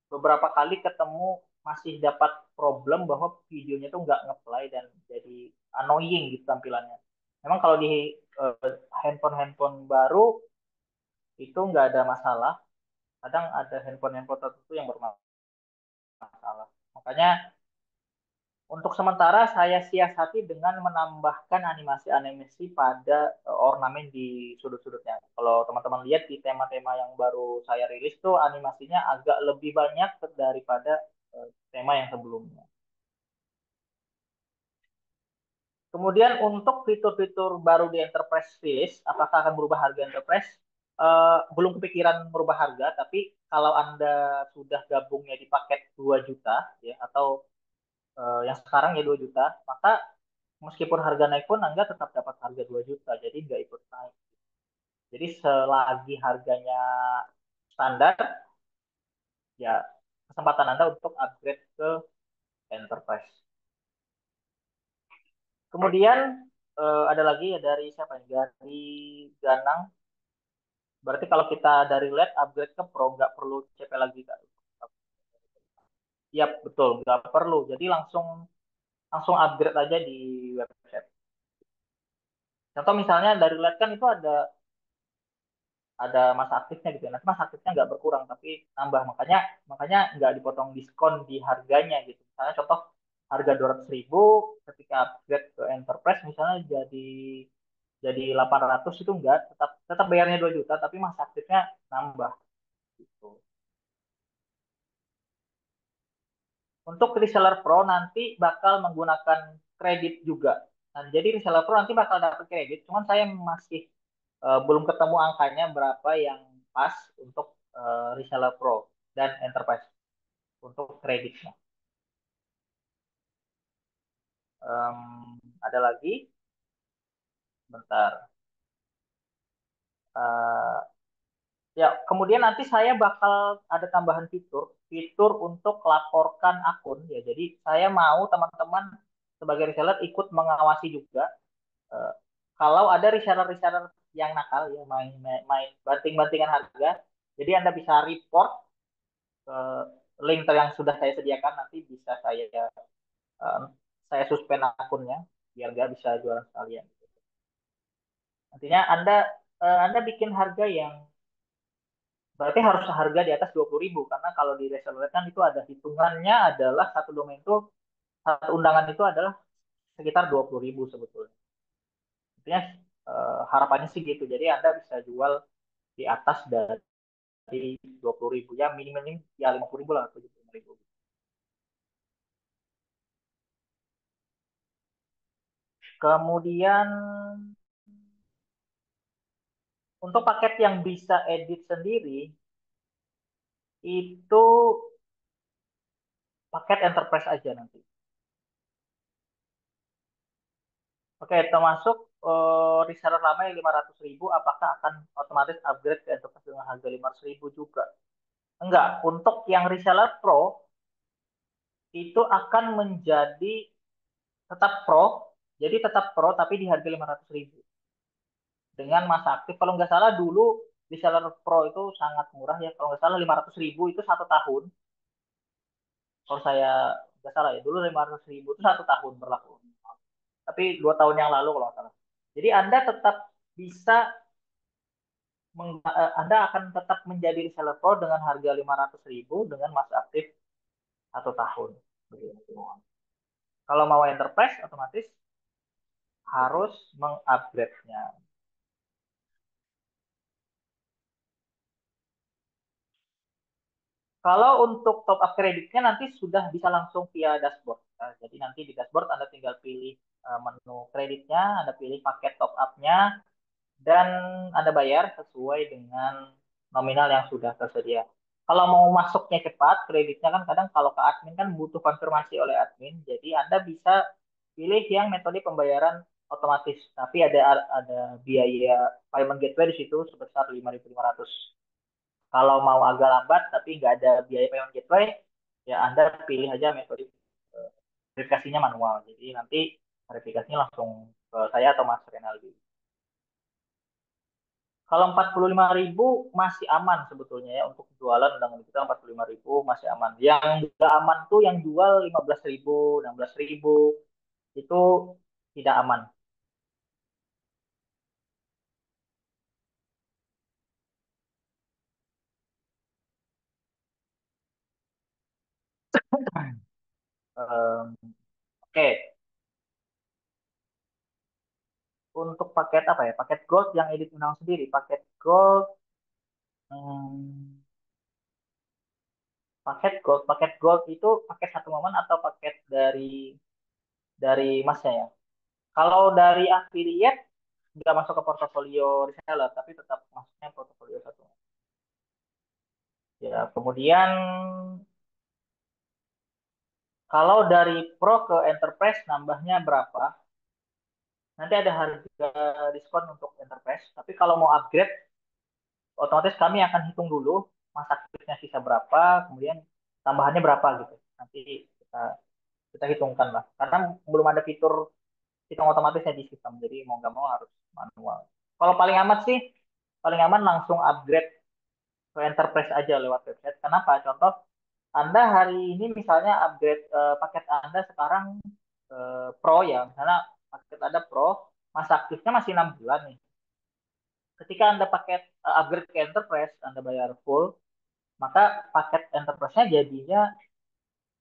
beberapa kali ketemu masih dapat problem bahwa videonya tuh nggak ngeplay dan jadi annoying gitu tampilannya. Memang kalau di handphone-handphone baru itu nggak ada masalah, kadang ada handphone-handphone tertentu yang bermasalah. Makanya untuk sementara saya siasati dengan menambahkan animasi-animasi pada ornamen di sudut-sudutnya. Kalau teman-teman lihat di tema-tema yang baru saya rilis tuh animasinya agak lebih banyak daripada tema yang sebelumnya. Kemudian untuk fitur-fitur baru di Enterprise Release, apakah akan berubah harga Enterprise? Belum kepikiran merubah harga, tapi kalau Anda sudah gabungnya di paket 2 juta, ya, atau yang sekarang ya 2 juta, maka meskipun harga naik pun Anda tetap dapat harga 2 juta, jadi nggak ikut naik. Jadi selagi harganya standar, ya kesempatan Anda untuk upgrade ke Enterprise. Kemudian ada lagi ya dari siapa nih? Dari Ganang. Berarti kalau kita dari LED upgrade ke Pro nggak perlu CP lagi Kak. Iya betul, nggak perlu. Jadi langsung langsung upgrade aja di website. Contoh misalnya dari LED kan itu ada masa aktifnya gitu ya. Nanti masa aktifnya nggak berkurang tapi nambah, makanya makanya nggak dipotong diskon di harganya gitu. Misalnya contoh harga 200.000 ketika upgrade ke Enterprise misalnya jadi 800, itu enggak, tetap tetap bayarnya 2 juta tapi masa aktifnya nambah gitu. Untuk reseller Pro nanti bakal menggunakan kredit juga. Nah, jadi reseller Pro nanti bakal dapat kredit, cuman saya masih belum ketemu angkanya berapa yang pas untuk reseller Pro dan Enterprise untuk kreditnya. Ada lagi, bentar. Eh, ya, kemudian nanti saya bakal ada tambahan fitur untuk laporkan akun ya. Jadi saya mau teman-teman sebagai reseller ikut mengawasi juga eh, kalau ada reseller-reseller yang nakal ya, main banting-bantingan harga. Jadi Anda bisa report ke link yang sudah saya sediakan, nanti bisa eh, saya suspend akunnya biar nggak bisa jualan sekalian. Nantinya Anda bikin harga yang berarti harus harga di atas 20.000, karena kalau di reseller kan itu ada hitungannya, adalah satu domain itu, satu undangan itu adalah sekitar 20.000 sebetulnya. Intinya harapannya sih gitu. Jadi Anda bisa jual di atas dari 20.000 ya, minimal ya 50.000 lah, 75.000. Kemudian untuk paket yang bisa edit sendiri itu paket enterprise aja nanti. Oke, termasuk reseller lama yang 500.000, apakah akan otomatis upgrade ke enterprise dengan harga 500.000 juga? Enggak, untuk yang reseller pro itu akan menjadi tetap pro, jadi tetap pro tapi di harga 500.000 dengan masa aktif. Kalau nggak salah dulu reseller pro itu sangat murah ya. Kalau nggak salah 500.000 itu 1 tahun. Kalau saya nggak salah ya, dulu 500.000 itu 1 tahun berlaku. Tapi 2 tahun yang lalu kalau nggak salah. Jadi Anda tetap bisa, Anda akan tetap menjadi reseller pro dengan harga 500.000 dengan masa aktif 1 tahun. Begitu. Kalau mau enterprise, otomatis harus mengupgrade-nya. Kalau untuk top up kreditnya nanti sudah bisa langsung via dashboard. Nah, jadi nanti di dashboard Anda tinggal pilih menu kreditnya, Anda pilih paket top up-nya, dan Anda bayar sesuai dengan nominal yang sudah tersedia. Kalau mau masuknya cepat, kreditnya kan kadang kalau ke admin kan butuh konfirmasi oleh admin, jadi Anda bisa pilih yang metode pembayaran otomatis, tapi ada biaya payment gateway di situ sebesar 5.500. Kalau mau agak lambat tapi nggak ada biaya payment gateway, ya Anda pilih aja metode verifikasinya manual. Jadi nanti verifikasinya langsung ke saya atau Mas Renaldi. Kalau 45.000 masih aman sebetulnya ya untuk jualan undangan kita 45.000 masih aman. Yang nggak aman tuh yang jual 15.000, 16.000 itu tidak aman. Oke, untuk paket apa ya? Paket gold yang edit undang sendiri. Paket gold, hmm, paket gold itu paket satu momen atau paket dari masnya ya? Kalau dari affiliate nggak masuk ke portofolio reseller, tapi tetap masuknya portofolio satu. Ya, kemudian kalau dari Pro ke Enterprise nambahnya berapa? Nanti ada harga diskon untuk Enterprise. Tapi kalau mau upgrade, otomatis kami akan hitung dulu masa aktifnya sisa berapa, kemudian tambahannya berapa gitu. Nanti kita kita hitungkan lah. Karena belum ada fitur hitung otomatisnya di sistem, jadi mau nggak mau harus manual. Kalau paling amat sih, paling aman langsung upgrade ke Enterprise aja lewat website. Kenapa? Contoh, Anda hari ini misalnya upgrade paket Anda sekarang Pro ya, misalnya paket Anda Pro, masa aktifnya masih 6 bulan nih. Ketika Anda paket upgrade ke Enterprise, Anda bayar full, maka paket Enterprise-nya jadinya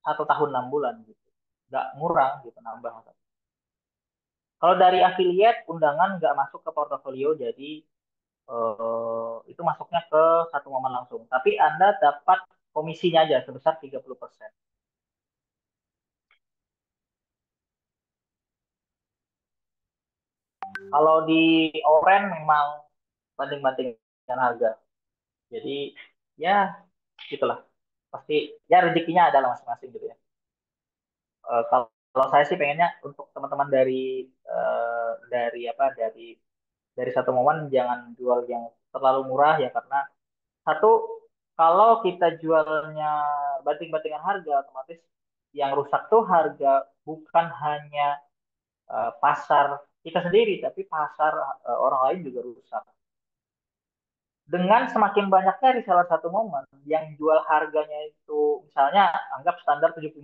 1 tahun 6 bulan gitu. Nggak ngurang gitu nambah. Kalau dari affiliate, undangan nggak masuk ke portofolio, jadi itu masuknya ke satu momen langsung. Tapi Anda dapat komisinya aja sebesar 30%. Kalau di Oren memang banding-bandingkan harga. Jadi ya gitulah. Pasti ya rezekinya adalah masing-masing gitu ya. Kalau saya sih pengennya untuk teman-teman dari apa dari satu momen jangan jual yang terlalu murah ya karena satu kalau kita jualnya banding-bandingan harga otomatis yang rusak tuh harga bukan hanya pasar kita sendiri tapi pasar orang lain juga rusak. Dengan semakin banyaknya reseller satu momen yang jual harganya itu misalnya anggap standar 75.000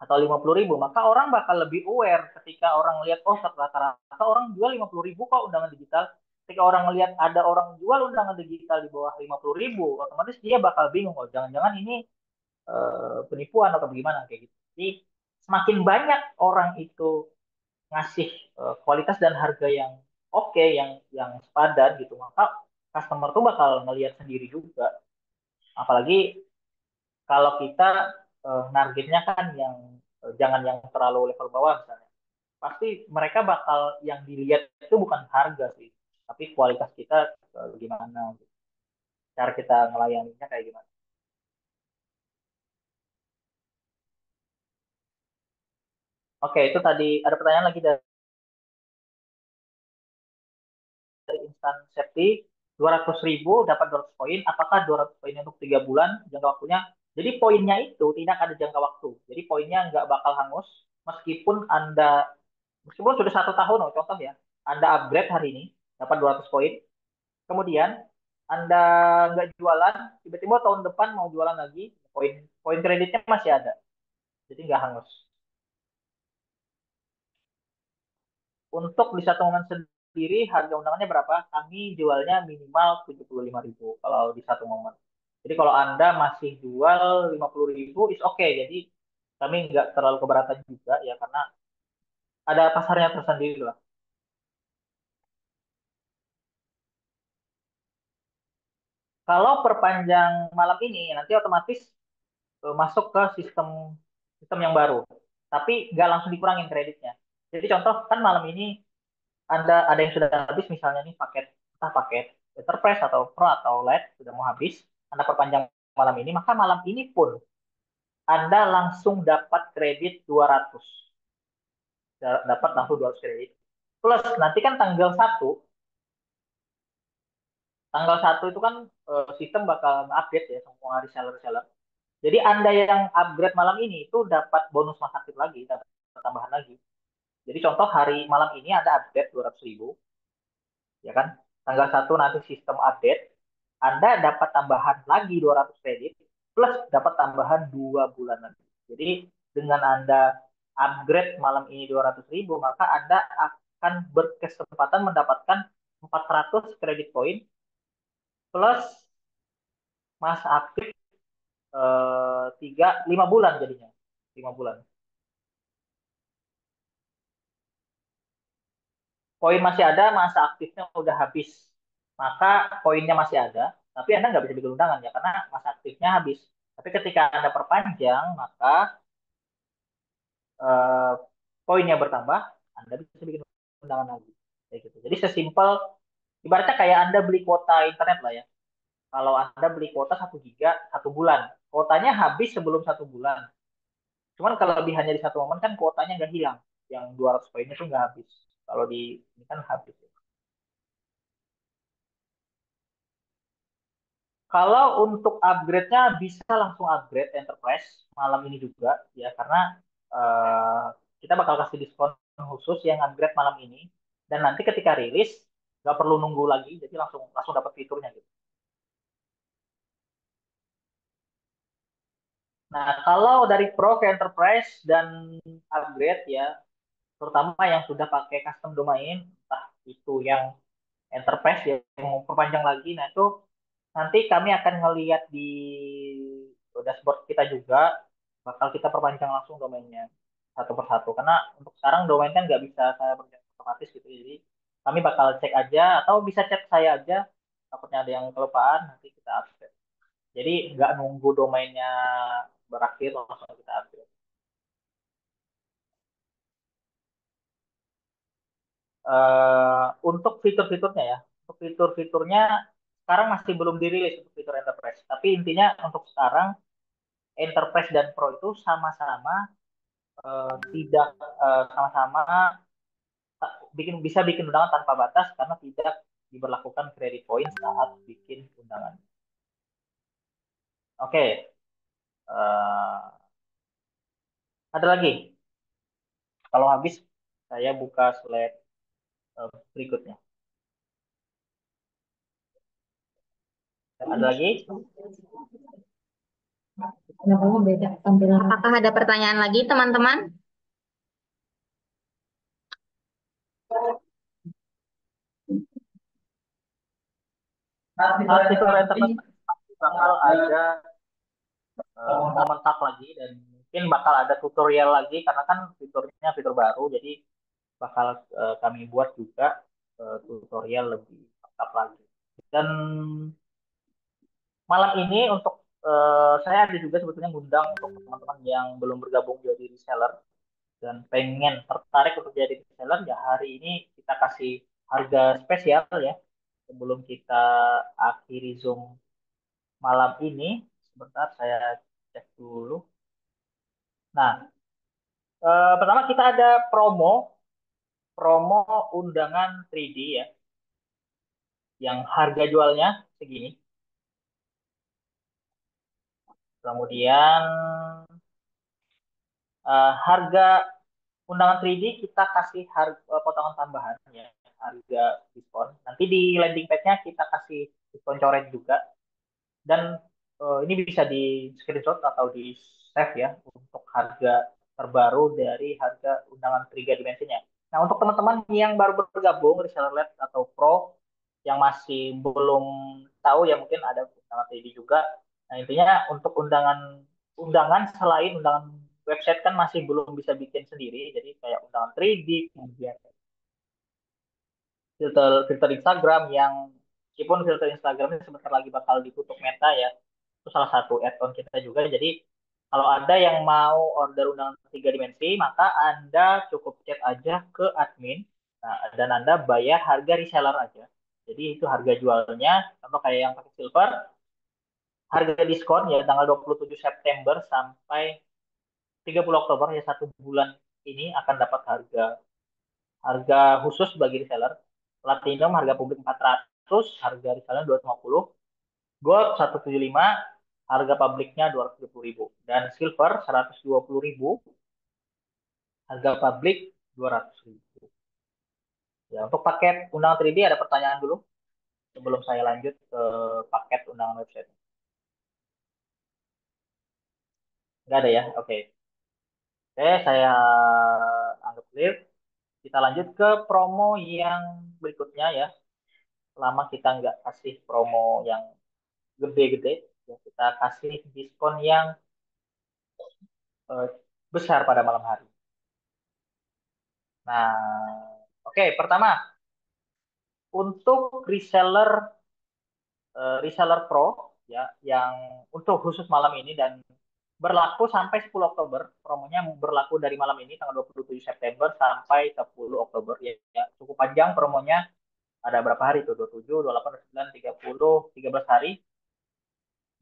atau 50.000, maka orang bakal lebih aware ketika orang lihat oh rata-rata orang jual 50.000 kok undangan digital. Ketika orang lihat ada orang jual undangan digital di bawah 50.000, otomatis dia bakal bingung oh jangan-jangan ini penipuan atau bagaimana kayak gitu. Jadi semakin banyak orang itu ngasih kualitas dan harga yang oke, yang sepadan gitu, maka customer tuh bakal ngelihat sendiri juga. Apalagi kalau kita targetnya kan yang jangan yang terlalu level bawah misalnya. Pasti mereka bakal yang dilihat itu bukan harga sih, tapi kualitas kita gimana, gitu. Cara kita ngelayaninya kayak gimana. Oke, itu tadi ada pertanyaan lagi dari Instan Safety. 200.000 dapat 200 poin. Apakah 200 poin untuk 3 bulan jangka waktunya? Jadi poinnya itu tidak ada jangka waktu. Jadi poinnya nggak bakal hangus meskipun sudah 1 tahun, oh, contoh ya, Anda upgrade hari ini dapat 200 poin, kemudian Anda nggak jualan, tiba-tiba tahun depan mau jualan lagi, poin poin kreditnya masih ada, jadi nggak hangus. Untuk di satu momen sendiri harga undangannya berapa? Kami jualnya minimal 75.000 kalau di satu momen. Jadi kalau Anda masih jual 50.000 is oke. Jadi kami nggak terlalu keberatan juga ya karena ada pasarnya tersendiri lah. Kalau perpanjang malam ini nanti otomatis masuk ke sistem sistem yang baru. Tapi nggak langsung dikurangin kreditnya. Jadi contoh kan malam ini Anda ada yang sudah habis misalnya nih paket entah paket Enterprise atau Pro atau Lite sudah mau habis, Anda perpanjang malam ini, maka malam ini pun Anda langsung dapat kredit 200. Dapat langsung 200 kredit. Plus nanti kan tanggal satu itu kan sistem bakal update ya semua reseller-reseller. Jadi Anda yang upgrade malam ini itu dapat bonus mas aktif lagi, dapat tambahan lagi. Jadi contoh hari malam ini Anda update 200.000, ya kan? Tanggal 1 nanti sistem update, Anda dapat tambahan lagi 200 kredit, plus dapat tambahan 2 bulan lagi. Jadi dengan Anda upgrade malam ini 200.000, maka Anda akan berkesempatan mendapatkan 400 kredit poin plus masa aktif 5 bulan jadinya. 5 bulan. Poin masih ada, masa aktifnya udah habis. Maka poinnya masih ada, tapi Anda nggak bisa bikin undangan ya, karena masa aktifnya habis. Tapi ketika Anda perpanjang, maka eh, poinnya bertambah, Anda bisa bikin undangan lagi. Kayak gitu. Jadi sesimpel, ibaratnya kayak Anda beli kuota internet lah ya. Kalau Anda beli kuota 1 giga 1 bulan, kuotanya habis sebelum 1 bulan. Cuman kelebihannya di satu momen kan kuotanya nggak hilang. Yang 200 poinnya itu nggak habis. Kalau di ini kan habis. Kalau untuk upgrade-nya bisa langsung upgrade Enterprise malam ini juga ya karena eh, kita bakal kasih diskon khusus yang upgrade malam ini dan nanti ketika rilis nggak perlu nunggu lagi jadi langsung langsung dapat fiturnya gitu. Nah kalau dari Pro ke Enterprise dan upgrade ya terutama yang sudah pakai custom domain entah itu yang Enterprise ya yang mau perpanjang lagi nah itu nanti kami akan ngelihat di dashboard kita juga bakal kita perpanjang langsung domainnya satu persatu karena untuk sekarang domain kan nggak bisa saya perpanjang otomatis gitu jadi kami bakal cek aja atau bisa chat saya aja takutnya ada yang kelupaan nanti kita update jadi nggak nunggu domainnya berakhir langsung kita update. Untuk fitur-fiturnya ya untuk fitur-fiturnya sekarang masih belum dirilis untuk fitur enterprise tapi intinya untuk sekarang enterprise dan pro itu sama-sama tidak sama-sama bisa bikin undangan tanpa batas karena tidak diberlakukan credit point saat bikin undangan. Oke, ada lagi. Kalau habis saya buka slide berikutnya. Ada lagi? Apakah ada pertanyaan lagi, teman-teman? Saat fitur enterprise bakal ada momen tag lagi dan mungkin bakal ada tutorial lagi karena kan fiturnya fitur baru jadi bakal kami buat juga tutorial lebih lengkap lagi. Dan malam ini untuk saya ada juga sebetulnya ngundang untuk teman-teman yang belum bergabung jadi reseller dan pengen tertarik untuk jadi reseller ya hari ini kita kasih harga spesial ya sebelum kita akhiri Zoom malam ini. Sebentar saya cek dulu. Nah, pertama kita ada promo undangan 3D ya yang harga jualnya segini. Kemudian harga undangan 3D kita kasih harga potongan tambahan ya, harga diskon. Nanti Nanti di landing page-nya kita kasih diskon coret juga. Dan ini bisa di screenshot atau di save ya untuk harga terbaru dari harga undangan 3 dimensinya. Nah, untuk teman-teman yang baru bergabung reseller lab atau pro yang masih belum tahu ya mungkin ada undangan 3D juga. Nah, intinya untuk undangan selain undangan website kan masih belum bisa bikin sendiri. Jadi kayak undangan 3D, kemudian filter filter Instagram yang meskipun filter Instagram ini sebentar lagi bakal ditutup Meta ya, itu salah satu add-on kita juga. Jadi kalau ada yang mau order undangan 3 dimensi, maka Anda cukup chat aja ke admin, nah, dan Anda bayar harga reseller aja. Jadi itu harga jualnya, contoh kayak yang pakai silver, harga diskon ya tanggal 27 September sampai 30 Oktober ya 1 bulan ini akan dapat harga harga khusus bagi reseller. Platinum harga publik 400, harga reseller 250. Gold 175, harga publiknya 270.000. Dan silver 120.000, harga publik 200.000. Ya, untuk paket undangan 3D ada pertanyaan dulu sebelum saya lanjut ke paket undangan website. Nggak ada ya? Oke. Oke, saya anggap clear. Kita lanjut ke promo yang berikutnya ya. Selama kita nggak kasih promo yang gede-gede, ya kita kasih diskon yang eh, besar pada malam hari. Nah, oke, pertama untuk reseller pro ya yang untuk khusus malam ini dan berlaku sampai 10 Oktober. Promonya berlaku dari malam ini tanggal 27 September sampai 10 Oktober ya, ya. Cukup panjang promonya. Ada berapa hari tuh? 27, 28, 29, 30, 13 hari.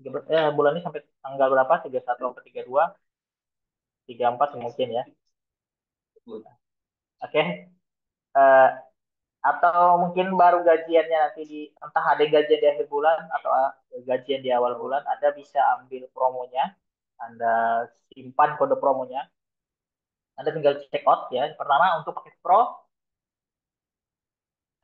13, bulan ini sampai tanggal berapa? 31 sampai 32, 34 mungkin ya. Oke. Eh, atau mungkin baru gajiannya nanti di entah ada gajian di akhir bulan atau gajian di awal bulan, Anda bisa ambil promonya, Anda simpan kode promonya, Anda tinggal check out ya. Pertama untuk paket Pro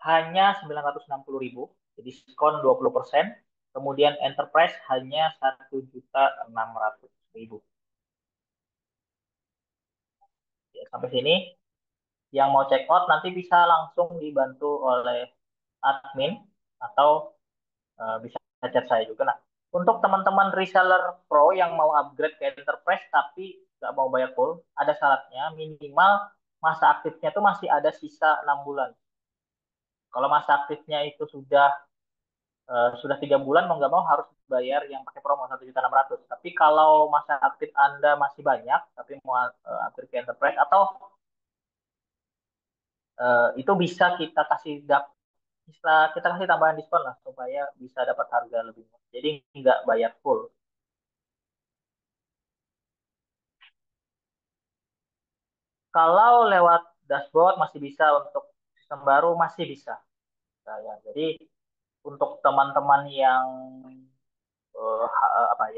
hanya 960.000, jadi diskon 20%. Kemudian Enterprise hanya 1.600.000. Ya, sampai sini yang mau check out nanti bisa langsung dibantu oleh admin atau bisa chat saya juga. Nah, untuk teman-teman reseller pro yang mau upgrade ke enterprise tapi nggak mau bayar full, ada syaratnya minimal masa aktifnya itu masih ada sisa 6 bulan. Kalau masa aktifnya itu sudah 3 bulan, mau nggak mau harus bayar yang pakai promo 1.600.000. Tapi kalau masa aktif Anda masih banyak, tapi mau upgrade ke enterprise atau itu bisa kita kasih tambahan diskon lah supaya bisa dapat harga lebih murah. Jadi nggak bayar full. Kalau lewat dashboard masih bisa, untuk sistem baru masih bisa. Nah, ya. Jadi untuk teman-teman yang apa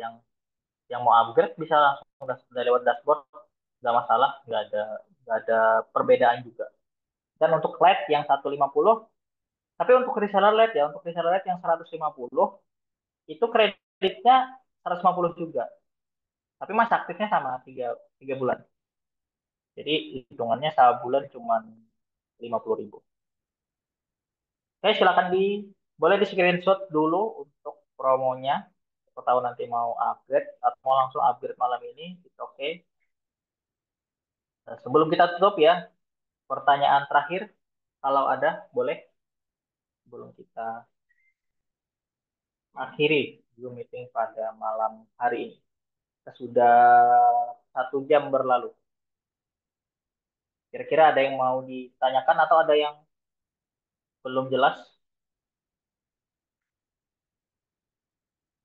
yang mau upgrade bisa langsung lewat dashboard, nggak masalah, nggak ada perbedaan juga. Dan untuk LED yang 150, tapi untuk reseller LED ya, untuk reseller LED yang 150 itu kreditnya 150 juga. Tapi masa aktifnya sama 3 bulan. Jadi hitungannya sebulan cuma 50.000. Oke, silakan boleh di screenshot dulu untuk promonya. Aku tahu nanti mau upgrade atau mau langsung upgrade malam ini, itu oke. Nah, sebelum kita tutup ya, pertanyaan terakhir kalau ada boleh sebelum kita akhiri Zoom meeting pada malam hari ini. Kita sudah 1 jam berlalu. Kira-kira ada yang mau ditanyakan atau ada yang belum jelas?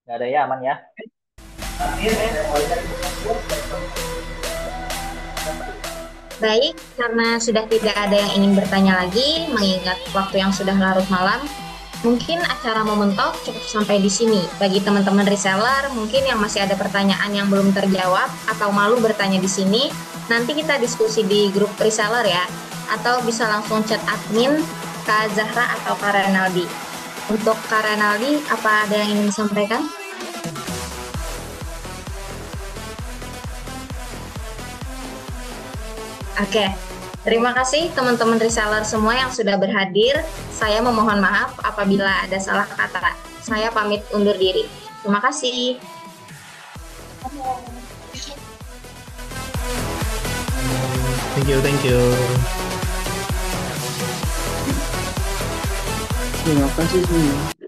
Nggak ada ya, aman ya? Baik, karena sudah tidak ada yang ingin bertanya lagi, mengingat waktu yang sudah larut malam, mungkin acara Momen Talk cukup sampai di sini. Bagi teman-teman reseller, mungkin yang masih ada pertanyaan yang belum terjawab atau malu bertanya di sini, nanti kita diskusi di grup reseller ya, atau bisa langsung chat admin Kak Zahra atau Kak Renaldi? Untuk Kak Renaldi, apa ada yang ingin disampaikan? Oke, terima kasih teman-teman reseller semua yang sudah berhadir. Saya memohon maaf apabila ada salah kata. Saya pamit undur diri. Terima kasih. Thank you, thank you. Terima kasih semua.